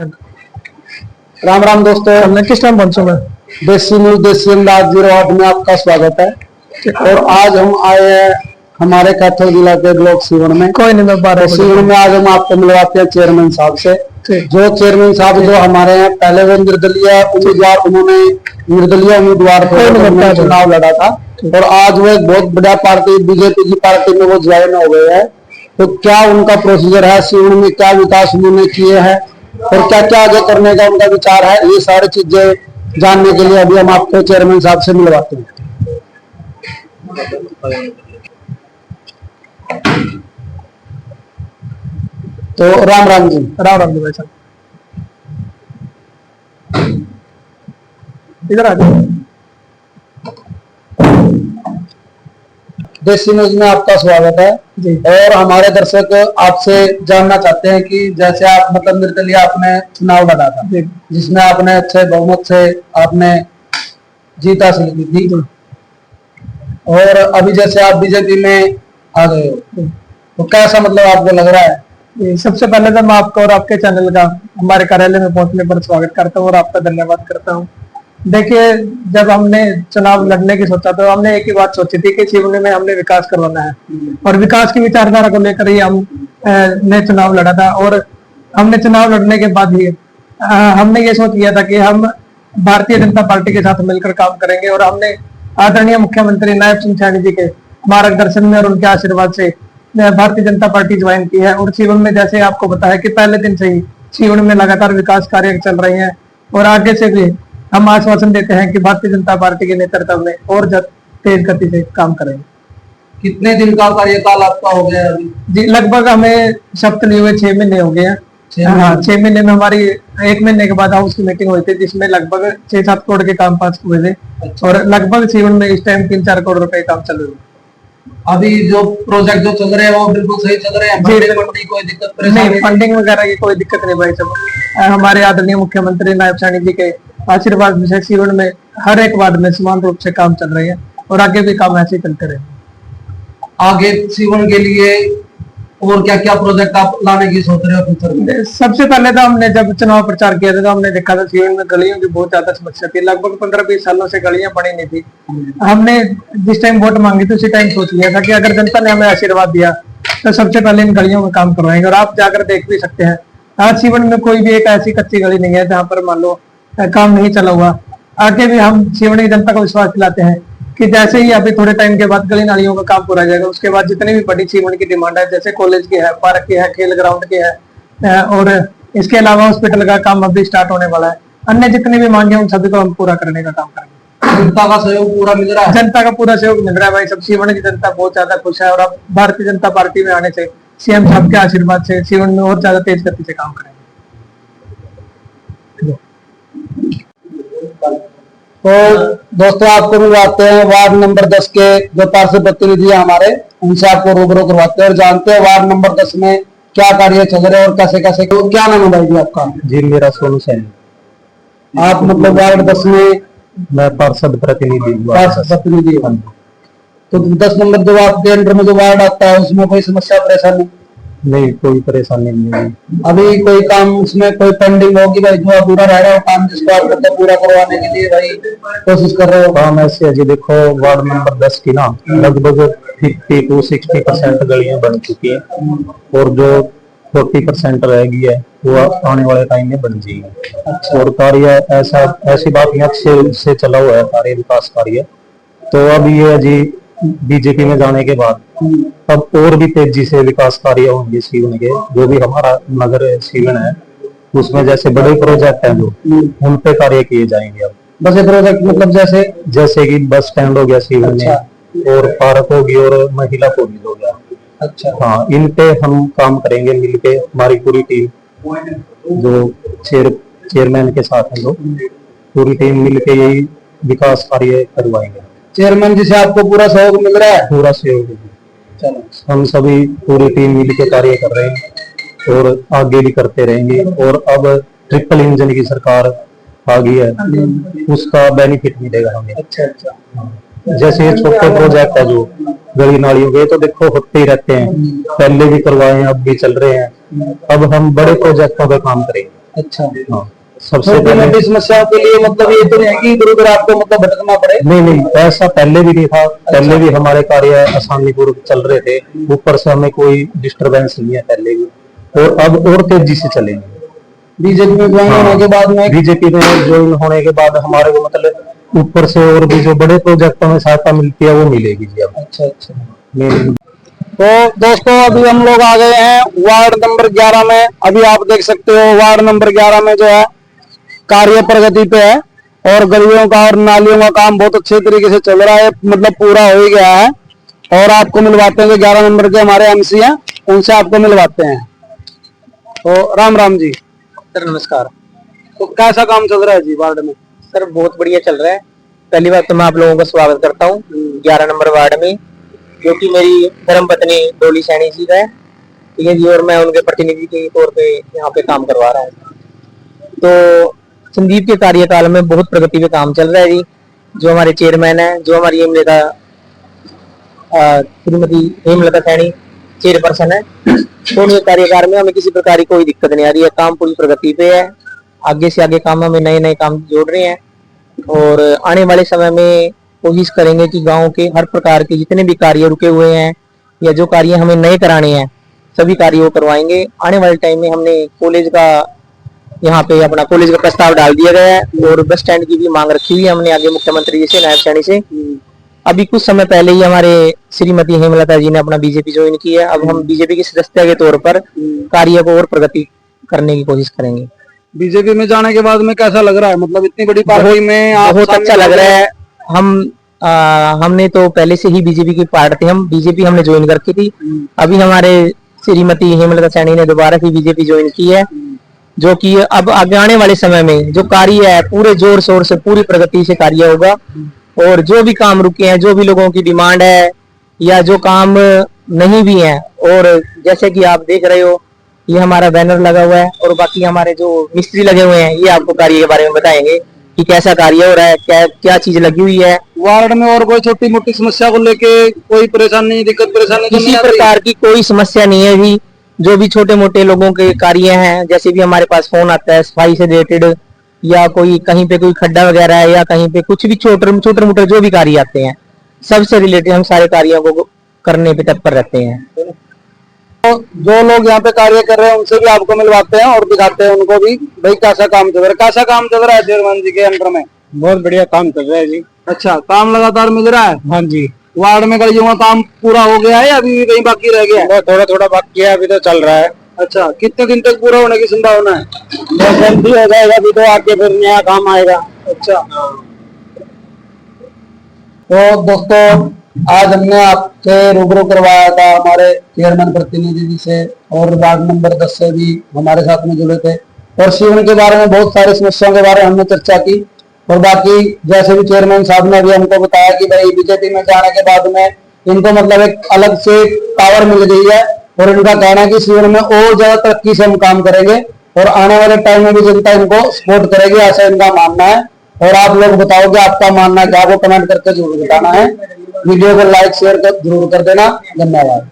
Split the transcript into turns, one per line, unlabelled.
राम राम दोस्तों,
हमने किस टाइम पहुंचा मैं
देसी न्यूज देसी अंदाज 08 में आपका स्वागत है। और आज हम आए हैं हमारे कैथल जिला के ब्लॉक सीवन में।
कोई नहीं, मैं 12
सीवन में आज हम आपको मिलवाते हैं चेयरमैन साहब से। जो चेयरमैन साहब जो हमारे हैं, पहले वो निर्दलीय उम्मीदवार, उन्होंने निर्दलीय उम्मीदवार चुनाव लड़ा था और आज वो एक बहुत बड़ा पार्टी बीजेपी की पार्टी में वो ज्वाइन हो गए हैं। तो क्या उनका प्रोसीजर है, सीवन में क्या विकास उन्होंने किए हैं और क्या क्या आगे करने का उनका विचार है, ये सारी चीजें जानने के लिए अभी हम आपको चेयरमैन साहब से मिलवाते हैं। तो राम राम जी।
राम राम जी भाई साहब, इधर आ जाओ।
देसी न्यूज में आपका स्वागत है जी। और हमारे दर्शक आपसे जानना चाहते हैं कि जैसे आप मतलब निर्दलीय आपने चुनाव लड़ा था जिसमें आपने अच्छे बहुमत से आपने जीत हासिल की थी और अभी जैसे आप बीजेपी में आ गए हो, तो कैसा मतलब आपको लग रहा है?
सबसे पहले तो मैं आपका और आपके चैनल का हमारे कार्यालय में पहुंचने पर स्वागत करता हूं और आपका धन्यवाद करता हूं। देखिए, जब हमने चुनाव लड़ने की सोचा तो हमने एक ही बात सोची थी कि जीवन में हमने विकास करवाना है और विकास की विचारधारा को लेकर ही हम ने चुनाव लड़ा था। और हमने चुनाव लड़ने के बाद ही हमने ये सोच लिया था कि हम भारतीय जनता पार्टी के साथ मिलकर काम करेंगे और हमने आदरणीय मुख्यमंत्री नायब सिंह सैनी जी के मार्गदर्शन में और उनके आशीर्वाद से भारतीय जनता पार्टी ज्वाइन की है। और जीवन में जैसे आपको बताया कि पहले दिन से ही जीवन में लगातार विकास कार्य चल रहे हैं और आगे से भी हम आश्वासन देते हैं कि भारतीय जनता पार्टी के नेतृत्व में और तेज गति से काम करेंगे।
कितने दिन का कार्यकाल आपका हो गया अभी?
जी, लगभग हमें शपथ लिए हुए 6 महीने हो गए हैं। हाँ, 6 महीने में हमारी 1 महीने के बाद हाउस की मीटिंग हुई थी जिसमें लगभग 6-7 करोड़ के काम पास हुए थे। अच्छा। और लगभग जीवन में इस टाइम 3-4 करोड़ रुपए काम चल रहे हैं।
अभी जो प्रोजेक्ट जो चल रहे हैं वो बिल्कुल सही चल रहे हैं? कोई दिक्कत
नहीं, फंडिंग वगैरह की कोई दिक्कत नहीं भाई साहब। हमारे आदरणीय मुख्यमंत्री नायब सैनी जी के आशीर्वाद से जीवन में हर एक वार्ड में समान रूप से काम चल रहे हैं और आगे भी काम ऐसे चलते रहे।
आगे जीवन के लिए और क्या क्या प्रोजेक्ट आप लाने की सोच रहे हो फ्यूचर में?
सबसे पहले तो हमने जब चुनाव प्रचार किया था तो हमने देखा था जीवन में गलियों की बहुत ज्यादा समस्या थी। लगभग 15-20 सालों से गलियां बनी नहीं थी। हमने जिस टाइम वोट मांगी थी उसी टाइम सोच लिया था कि अगर जनता ने हमें आशीर्वाद दिया तो सबसे पहले इन गलियों में काम करवाएंगे। और आप जाकर देख भी सकते हैं, आज जीवन में कोई भी एक ऐसी कच्ची गली नहीं है जहाँ पर मान लो काम नहीं चला हुआ। आगे भी हम जीवन की जनता को विश्वास दिलाते हैं कि जैसे ही अभी थोड़े टाइम के बाद गली नालियों का काम पूरा जाएगा उसके बाद जितनी भी बड़ी जीवन की डिमांड है, जैसे कॉलेज की है, पार्क की है, खेल ग्राउंड की है और इसके अलावा हॉस्पिटल का काम अभी स्टार्ट होने वाला है, अन्य जितनी भी मांगे उन सभी को हम पूरा करने का काम करेंगे।
जनता का सहयोग पूरा मिल रहा है?
जनता का पूरा सहयोग मिल रहा है भाई सब। जीवन की जनता बहुत ज्यादा खुश है और अब भारतीय जनता पार्टी में आने से सीएम साहब के आशीर्वाद से जीवन में और ज्यादा तेज गति से काम करेंगे।
तो दोस्तों, आपको मिलवाते हैं वार्ड नंबर 10 के जो पार्षद प्रतिनिधि है हमारे, उनसे आपको रूबरू करवाते हैं और जानते हैं वार्ड नंबर 10 में क्या कार्य चल रहे हैं और कैसे कैसे। तो क्या नाम है भाई जी आपका?
जी, मेरा सोनू सैनी।
आप मतलब वार्ड 10 में?
मैं पार्षद प्रतिनिधि।
तो 10 नंबर जो आपके अंडर में जो वार्ड आता है उसमें कोई समस्या परेशानी?
नहीं, कोई परेशानी नहीं है।
अभी कोई काम उसमें कोई पेंडिंग होगी भाई जो अधूरा रह रहा है, काम जिसको आप मतलब पूरा करवाने के लिए भाई कोशिश कर रहे हो?
काम ऐसे है जी, देखो वार्ड नंबर 10 की ना लगभग 50 to 60% गलियां बन चुकी हैं और जो 40% रह गई है वो आने वाले टाइम में बन जाएगी। अच्छा। और कार्य ऐसी बात नहीं, अच्छे से चला हुआ है कार्य, विकास कार्य। तो अब ये जी बीजेपी में जाने के बाद अब और भी तेजी से विकास कार्य होंगे सीवन के। जो भी हमारा नगर सीवन है उसमें जैसे बड़े प्रोजेक्ट हैं जो उन पे कार्य किए जाएंगे। अब
बस प्रोजेक्ट मतलब
जैसे कि बस स्टैंड हो गया सीवन में। अच्छा। और पार्क होगी और महिला कॉलेज हो गया।
अच्छा।
हाँ, इन पे हम काम करेंगे मिलके, हमारी पूरी टीम जो चेयरमैन के साथ है, जो पूरी टीम मिलके यही विकास कार्य करवाएंगे।
चेयरमैन जी से आपको पूरा सहयोग मिल रहा है?
पूरा सहयोग। चलो, हम सभी पूरी टीम मिलकर कार्य कर रहे हैं और आगे भी करते रहेंगे। और अब ट्रिपल इंजन की सरकार आ गई है, उसका बेनिफिट मिलेगा हमें।
अच्छा अच्छा।
जैसे ये छोटे प्रोजेक्ट है जो गली नालियों के, तो देखो होते ही रहते हैं, पहले भी करवाए हैं, अब भी चल रहे हैं। अब हम बड़े प्रोजेक्टों पे काम करेंगे।
अच्छा,
हाँ, सबसे
छोटी
पहले
मोटी समस्याओं के लिए मतलब ये तो नहीं है कि इधर उधर आपको मतलब भटकना पड़े।
नहीं, ऐसा पहले भी नहीं था। पहले भी हमारे कार्य आसानी पूर्वक चल रहे थे, ऊपर से हमें कोई डिस्टरबेंस नहीं है पहले भी, और अब और तेजी से चलेंगे।
बीजेपी में ज्वाइन होने के बाद में
बीजेपी में ज्वाइन होने के बाद हमारे को मतलब ऊपर से और भी जो बड़े प्रोजेक्टों में सहायता मिलती है वो मिलेगी जी अब।
अच्छा अच्छा। तो दोस्तों अभी हम लोग आ गए हैं वार्ड नंबर 11 में। अभी आप देख सकते हो वार्ड नंबर 11 में जो है कार्य प्रगति पे है और गलियों का और नालियों का काम बहुत अच्छे तरीके से चल रहा है, मतलब पूरा हो ही गया है। और आपको मिलवाते हैं जो 11 नंबर के हमारे एमसी हैं उनसे आपको मिलवाते हैं। तो राम राम जी।
सर नमस्कार।
तो कैसा काम चल रहा है जी वार्ड में?
सर बहुत बढ़िया चल रहा है। पहली बात तो मैं आप लोगों का स्वागत करता हूँ 11 नंबर वार्ड में, जो कि मेरी धर्म पत्नी डोली सैनी जी है, ठीक है जी, और मैं उनके प्रतिनिधि के तौर पे यहाँ पे काम करवा रहा हूँ। तो संदीप के कार्यकाल में बहुत प्रगति पे काम चल रहा है जी। जो हमारे चेयरमैन है, जो हमारी श्रीमती हेमलता सैनी चेयरपर्सन है, तो उनके कार्यकाल में हमें किसी प्रकार की कोई दिक्कत नहीं आ रही है। काम पूरी प्रगति पे है। आगे से आगे काम हमें नए नए काम जोड़ रहे हैं और आने वाले समय में कोशिश करेंगे कि गांव के हर प्रकार के जितने भी कार्य रुके हुए हैं या जो कार्य हमें नए कराने हैं सभी कार्यों को करवाएंगे। आने वाले टाइम में हमने कॉलेज का यहाँ पे अपना कॉलेज का प्रस्ताव डाल दिया गया है और बस स्टैंड की भी मांग रखी हुई है हमने आगे मुख्यमंत्री जी से, नायब सैनी से। अभी कुछ समय पहले ही हमारे श्रीमती हेमलता जी ने अपना बीजेपी ज्वाइन की है। अब हम बीजेपी की सदस्यता के तौर पर कार्य को और प्रगति करने की कोशिश करेंगे।
बीजेपी में जाने के बाद में कैसा लग रहा है? मतलब इतनी बड़ी पार्टी में आप
बहुत अच्छा लग रहा है। हमने तो पहले से ही बीजेपी की पार्ट थे, हम बीजेपी हमने ज्वाइन करकी थी। अभी हमारे श्रीमती हेमलता सैनी ने दोबारा से बीजेपी ज्वाइन की है, जो कि अब आगे आने वाले समय में जो कार्य है पूरे जोर शोर से पूरी प्रगति से कार्य होगा और जो भी काम रुके हैं, जो भी लोगों की डिमांड है या जो काम नहीं भी है, और जैसे कि आप देख रहे हो ये हमारा बैनर लगा हुआ है और बाकी हमारे जो मिस्त्री लगे हुए हैं ये आपको कार्य के बारे में बताएंगे कि कैसा कार्य हो रहा है, क्या क्या चीज लगी हुई है।
वार्ड में और कोई छोटी मोटी समस्या को लेके कोई परेशानी दिक्कत परेशानी तो
किसी
नहीं आ रही?
प्रकार की कोई समस्या नहीं है जी। जो भी छोटे मोटे लोगों के कार्य हैं, जैसे भी हमारे पास फोन आता है सफाई से रिलेटेड या कोई कहीं पे कोई खड्डा वगैरह है या कहीं पे कुछ भी छोटे छोटे मोटे जो भी कार्य आते हैं सबसे रिलेटेड हम सारे कार्यों को करने पे तत्पर रहते हैं।
तो जो लोग यहाँ पे कार्य कर रहे हैं उनसे भी आपको मिलवाते हैं और दिखाते हैं उनको भी भाई कैसा काम चल रहा है। कैसा काम चल रहा है चेयरमैन जी के अंडर में?
बहुत बढ़िया काम चल रहा है जी।
अच्छा, काम लगातार मिल रहा है?
हाँ जी,
वार्ड में गलियों का काम पूरा हो गया है या अभी भी कहीं बाकी रह गया है?
थोड़ा थोड़ा बाकी है, अभी तो चल रहा है।
अच्छा, कितने दिन तक पूरा होने की संभावना है?
बहुत जल्दी हो जाएगा, अभी तो आगे फिर नया काम आएगा।
अच्छा, तो दोस्तों आज हमने आपसे रूबरू करवाया था हमारे चेयरमैन प्रतिनिधि जी से और वार्ड नंबर 10 से भी हमारे साथ में जुड़े थे और सीवन के बारे में बहुत सारी समस्याओं के बारे में हमने चर्चा की। और बाकी जैसे भी चेयरमैन साहब ने भी हमको बताया कि भाई बीजेपी में जाने के बाद में इनको मतलब एक अलग से पावर मिल गई है और इनका कहना है कि सीवन में और ज्यादा तरक्की से हम काम करेंगे और आने वाले टाइम में भी जनता इनको सपोर्ट करेगी, ऐसा इनका मानना है। और आप लोग बताओ कि आपका मानना क्या, वो कमेंट करके जरूर बताना है। वीडियो को लाइक शेयर जरूर कर देना। धन्यवाद।